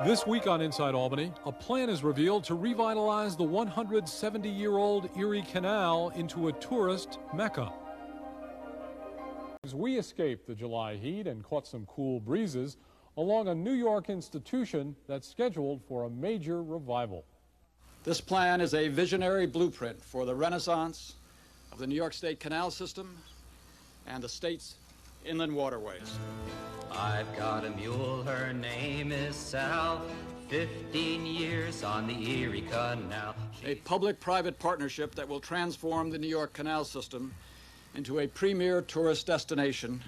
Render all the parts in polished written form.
This week on Inside Albany, a plan is revealed to revitalize the 170-year-old Erie Canal into a tourist Mecca. As we escaped the July heat and caught some cool breezes along a New York institution that's scheduled for a major revival. This plan is a visionary blueprint for the renaissance of the New York State Canal system and the state's inland waterways. I've got a mule, her name is Sal, 15 years on the Erie Canal. A public-private partnership that will transform the New York Canal system into a premier tourist destination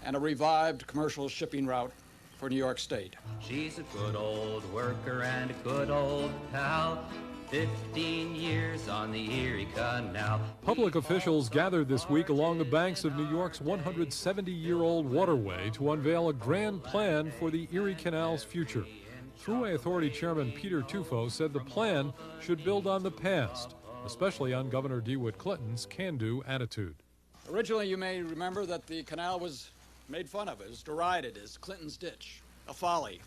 and a revived commercial shipping route for New York State. She's a good old worker and a good old pal, 15 years on the Erie Canal. Public officials gathered this week along the banks of New York's 170-year-old waterway to unveil a grand plan for the Erie Canal's future. Thruway Authority Chairman Peter Tufo said the plan should build on the past, especially on Governor DeWitt Clinton's can-do attitude. Originally, you may remember that the canal was made fun of, as derided as Clinton's ditch, a folly.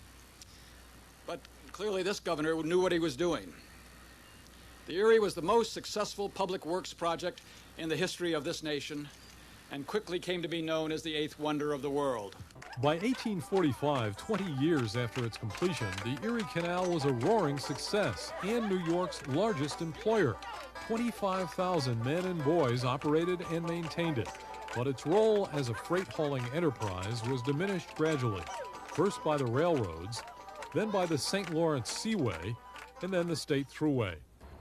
But clearly this governor knew what he was doing. The Erie was the most successful public works project in the history of this nation and quickly came to be known as the eighth wonder of the world. By 1845, 20 years after its completion, the Erie Canal was a roaring success and New York's largest employer. 25,000 men and boys operated and maintained it, but its role as a freight-hauling enterprise was diminished gradually, first by the railroads, then by the St. Lawrence Seaway, and then the State Thruway.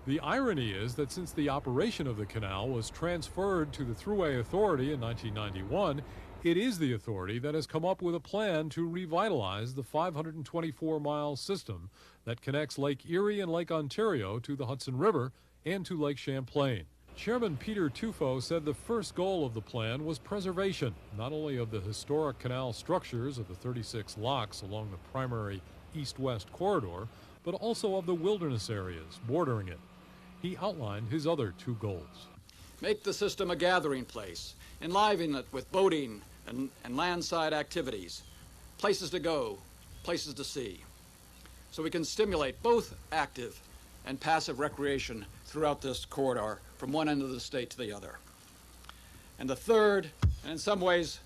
The irony is that since the operation of the canal was transferred to the Thruway Authority in 1991, it is the authority that has come up with a plan to revitalize the 524-mile system that connects Lake Erie and Lake Ontario to the Hudson River and to Lake Champlain. Chairman Peter Tufo said the first goal of the plan was preservation, not only of the historic canal structures of the 36 locks along the primary east-west corridor, but also of the wilderness areas bordering it. He outlined his other two goals. Make the system a gathering place, enliven it with boating and landside activities, places to go, places to see, so we can stimulate both active and passive recreation throughout this corridor from one end of the state to the other. And the third, and in some ways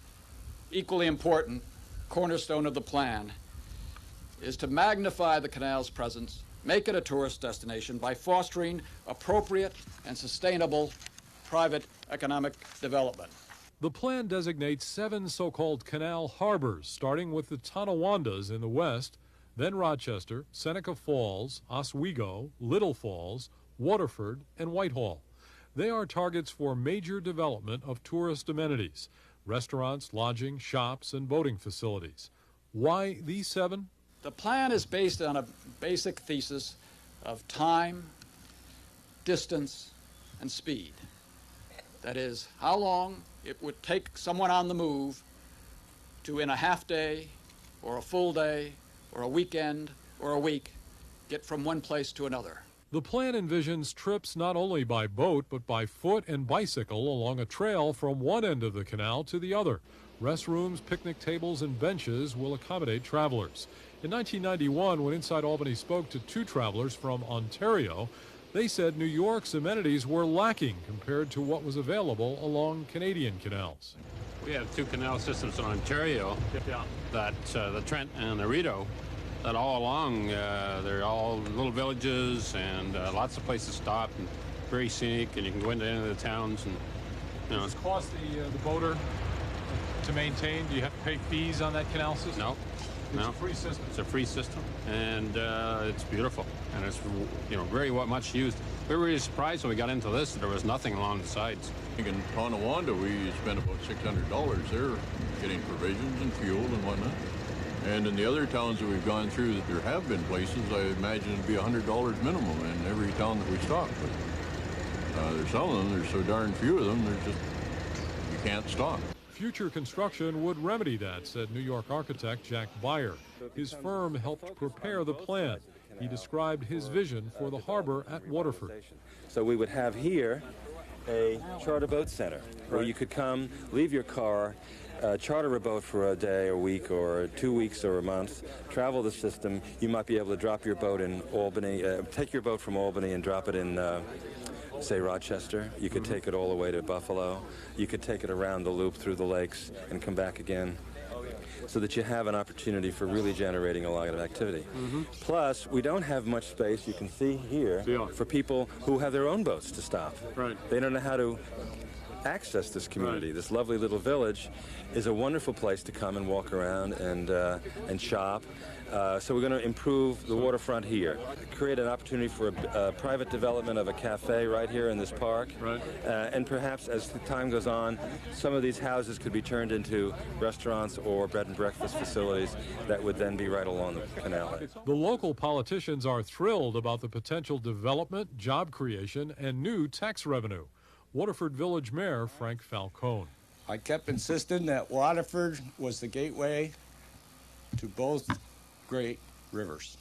equally important, cornerstone of the plan is to magnify the canal's presence, make it a tourist destination by fostering appropriate and sustainable private economic development. The plan designates 7 so-called canal harbors, starting with the Tonawandas in the west, then Rochester, Seneca Falls, Oswego, Little Falls, Waterford, and Whitehall. They are targets for major development of tourist amenities, restaurants, lodging, shops, and boating facilities. Why these 7? The plan is based on a basic thesis of time, distance, and speed. That is, how long it would take someone on the move to, in a half day, or a full day, or a weekend, or a week, get from one place to another. The plan envisions trips not only by boat, but by foot and bicycle along a trail from one end of the canal to the other. Restrooms, picnic tables, and benches will accommodate travelers. In 1991, when Inside Albany spoke to 2 travelers from Ontario, they said New York's amenities were lacking compared to what was available along Canadian canals. We have 2 canal systems in Ontario, that the Trent and the Rideau, that all along, they're all little villages and lots of places to stop and very scenic, and you can go into any of the towns. And Does it cost the boater to maintain? Do you have to pay fees on that canal system? No. It's a free system. It's a free system, and it's beautiful, and it's very much used. We were really surprised when we got into this that there was nothing along the sides. In Tonawanda, we spent about $600 there getting provisions and fuel and whatnot. And in the other towns that we've gone through, that there have been places, I imagine it'd be $100 minimum in every town that we stop. But there's some of them, there's so darn few of them, there's just, you can't stop. Future construction would remedy that, said New York architect Jack Beyer. His firm helped prepare the plan. He described his vision for the harbor at Waterford. So we would have here a charter boat center where you could come, leave your car, charter a boat for a day, a week, or 2 weeks, or a month, travel the system. You might be able to drop your boat in Albany, take your boat from Albany and drop it in, say, Rochester. You could take it all the way to Buffalo. You could take it around the loop through the lakes and come back again, so that you have an opportunity for really generating a lot of activity. Plus, we don't have much space, you can see here, for people who have their own boats to stop. Right. They don't know how to access this community. Right. This lovely little village is a wonderful place to come and walk around and shop. So we're going to improve the waterfront here, create an opportunity for a private development of a cafe right here in this park. Right. And perhaps as the time goes on, some of these houses could be turned into restaurants or bed and breakfast facilities that would then be right along the canal. The local politicians are thrilled about the potential development, job creation, and new tax revenue. Waterford Village Mayor Frank Falcone. I kept insisting that Waterford was the gateway to both great rivers.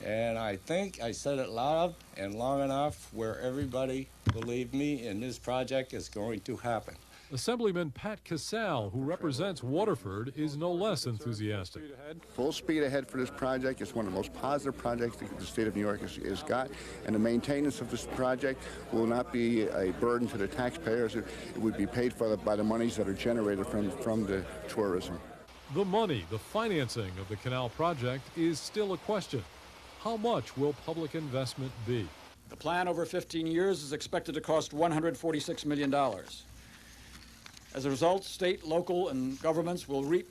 And I think I said it loud and long enough where everybody believed me, and this project is going to happen. Assemblyman Pat Casale, who represents Waterford, is no less enthusiastic. Full speed ahead for this project. It's one of the most positive projects that the state of New York has got, and the maintenance of this project will not be a burden to the taxpayers. It would be paid for by the monies that are generated from the tourism. The money, the financing of the canal project is still a question. How much will public investment be? The plan over 15 years is expected to cost $146 million. As a result, state, local, and governments will reap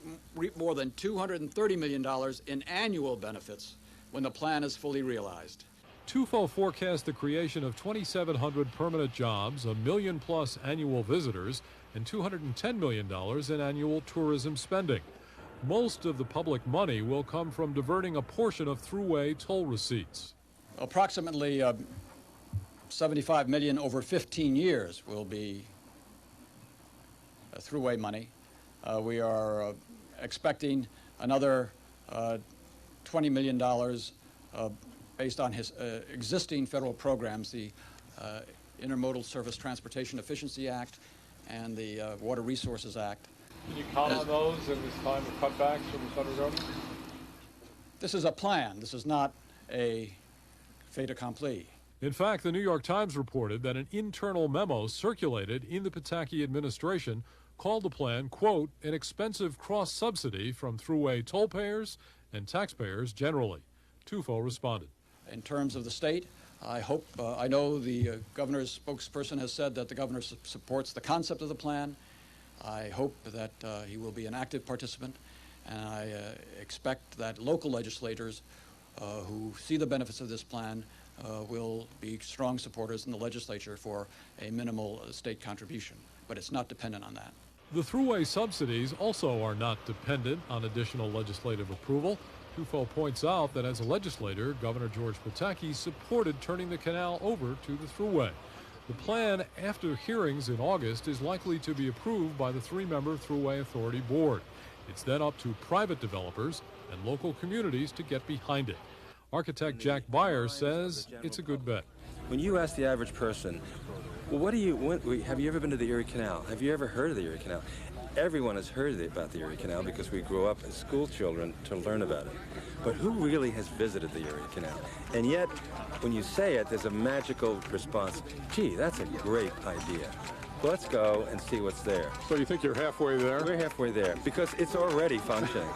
more than $230 million in annual benefits when the plan is fully realized. TUFO forecasts the creation of 2,700 permanent jobs, 1 million plus annual visitors, and $210 million in annual tourism spending. Most of the public money will come from diverting a portion of thruway toll receipts. Approximately $75 million over 15 years will be throughway money. We are expecting another $20 million based on his existing federal programs, the Intermodal Service Transportation Efficiency Act and the Water Resources Act. Can you count on those in this time of cutbacks from the federal government? This is a plan. This is not a fait accompli. In fact, the New York Times reported that an internal memo circulated in the Pataki administration called the plan, quote, an expensive cross-subsidy from thruway toll payers and taxpayers generally. TUFO responded. In terms of the state, I know the governor's spokesperson has said that the governor supports the concept of the plan. I hope that he will be an active participant, and I expect that local legislators who see the benefits of this plan will be strong supporters in the legislature for a minimal state contribution, but it's not dependent on that. The thruway subsidies also are not dependent on additional legislative approval. TUFO points out that as a legislator, Governor George Pataki supported turning the canal over to the thruway. The plan, after hearings in August, is likely to be approved by the 3-member Thruway Authority Board. It's then up to private developers and local communities to get behind it. Architect Jack Beyer says it's a good bet. When you ask the average person, well, have you ever been to the Erie Canal? Have you ever heard of the Erie Canal? Everyone has heard about the Erie Canal because we grew up as school children to learn about it. But who really has visited the Erie Canal? And yet, when you say it, there's a magical response. Gee, that's a great idea. Let's go and see what's there. So you think you're halfway there? We're halfway there because it's already functioning.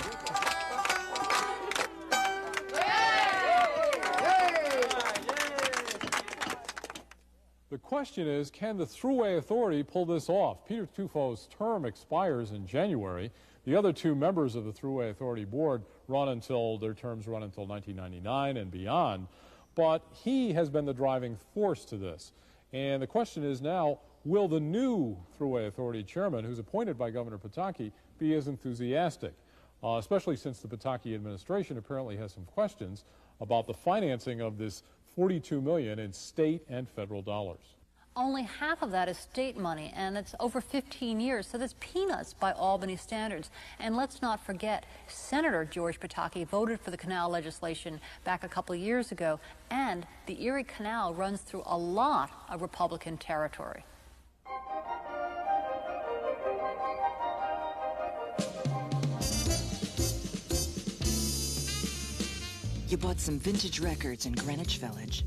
The question is, can the Thruway Authority pull this off? Peter Tufo's term expires in January. The other 2 members of the Thruway Authority Board their terms run until 1999 and beyond. But he has been the driving force to this. And the question is now, will the new Thruway Authority chairman, who's appointed by Governor Pataki, be as enthusiastic? Especially since the Pataki administration apparently has some questions about the financing of this $42 million in state and federal dollars. Only half of that is state money, and it's over 15 years, so that's peanuts by Albany standards. And let's not forget, Senator George Pataki voted for the canal legislation back a couple of years ago, and the Erie Canal runs through a lot of Republican territory. You bought some vintage records in Greenwich Village.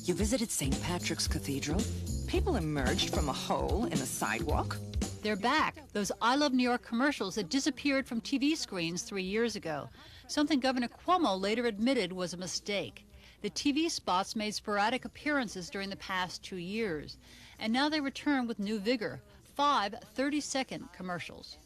You visited St. Patrick's Cathedral. People emerged from a hole in the sidewalk. They're back, those I Love New York commercials that disappeared from TV screens 3 years ago, something Governor Cuomo later admitted was a mistake. The TV spots made sporadic appearances during the past 2 years, and now they return with new vigor, 5 30-second commercials.